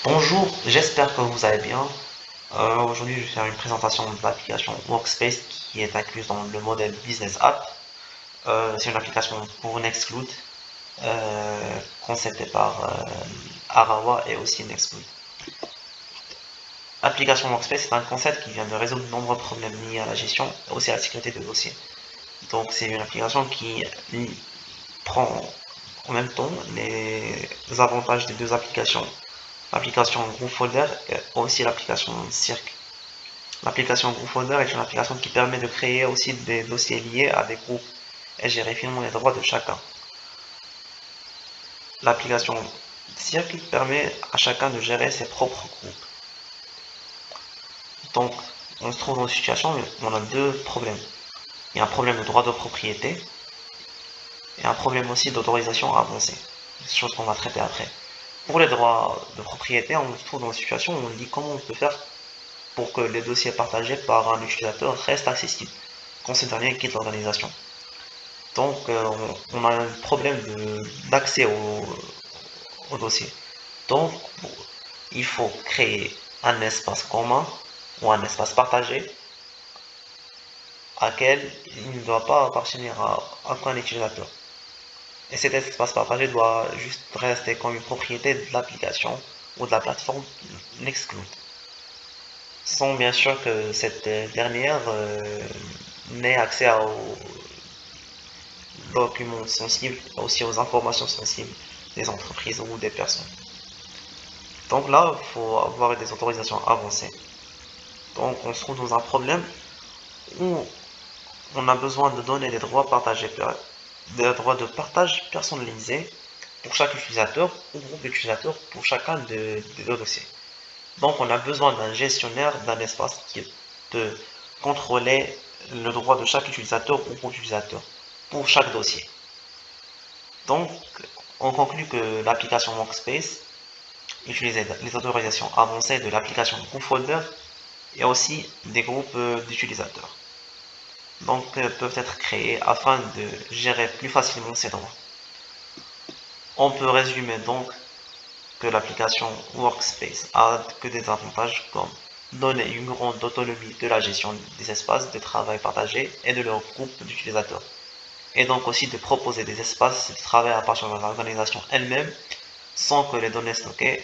Bonjour, j'espère que vous allez bien. Aujourd'hui, je vais faire une présentation de l'application Workspace qui est incluse dans le modèle Business App. C'est une application pour Nextcloud, conceptée par Arawa et aussi Nextcloud. L'application Workspace est un concept qui vient de résoudre de nombreux problèmes liés à la gestion et aussi à la sécurité de dossiers. Donc, c'est une application qui prend en même temps les avantages des deux applications, l'application Group Folder et aussi l'application Cirque. L'application GroupFolder est une application qui permet de créer aussi des dossiers liés à des groupes et gérer finement les droits de chacun. L'application Circle permet à chacun de gérer ses propres groupes. Donc, on se trouve dans une situation où on a deux problèmes. Il y a un problème de droit de propriété et un problème aussi d'autorisation avancée. C'est chose qu'on va traiter après. Pour les droits de propriété, on se trouve dans une situation où on dit comment on peut faire pour que les dossiers partagés par un utilisateur restent accessibles quand ce dernier quitte l'organisation. Donc, on a un problème d'accès au dossier. Donc, il faut créer un espace commun ou un espace partagé à quel il ne doit pas appartenir à aucun utilisateur. Et cet espace partagé doit juste rester comme une propriété de l'application ou de la plateforme Nextcloud. Sans bien sûr que cette dernière n'ait accès aux documents sensibles, aussi aux informations sensibles des entreprises ou des personnes. Donc là, il faut avoir des autorisations avancées. Donc on se trouve dans un problème où on a besoin de donner des droits partagés, des droits de partage personnalisés pour chaque utilisateur ou groupe d'utilisateurs pour chacun des deux dossiers. Donc on a besoin d'un gestionnaire d'un espace qui peut contrôler le droit de chaque utilisateur ou groupe d'utilisateurs pour chaque dossier. Donc on conclut que l'application Workspace utilise les autorisations avancées de l'application GroupFolder et aussi des groupes d'utilisateurs. Donc peuvent être créés afin de gérer plus facilement ces droits. On peut résumer donc que l'application Workspace a que des avantages comme donner une grande autonomie de la gestion des espaces de travail partagés et de leurs groupes d'utilisateurs. Et donc aussi de proposer des espaces de travail à partir de l'organisation elle-même sans que les données stockées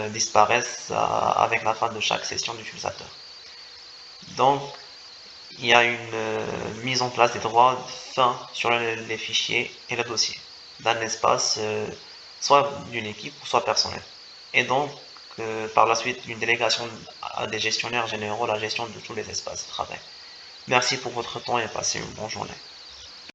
disparaissent avec la fin de chaque session d'utilisateur. Donc, il y a une mise en place des droits fins sur les fichiers et les dossiers d'un espace, soit d'une équipe, soit personnel. Et donc, par la suite, une délégation à des gestionnaires généraux la gestion de tous les espaces de travail. Merci pour votre temps et passez une bonne journée.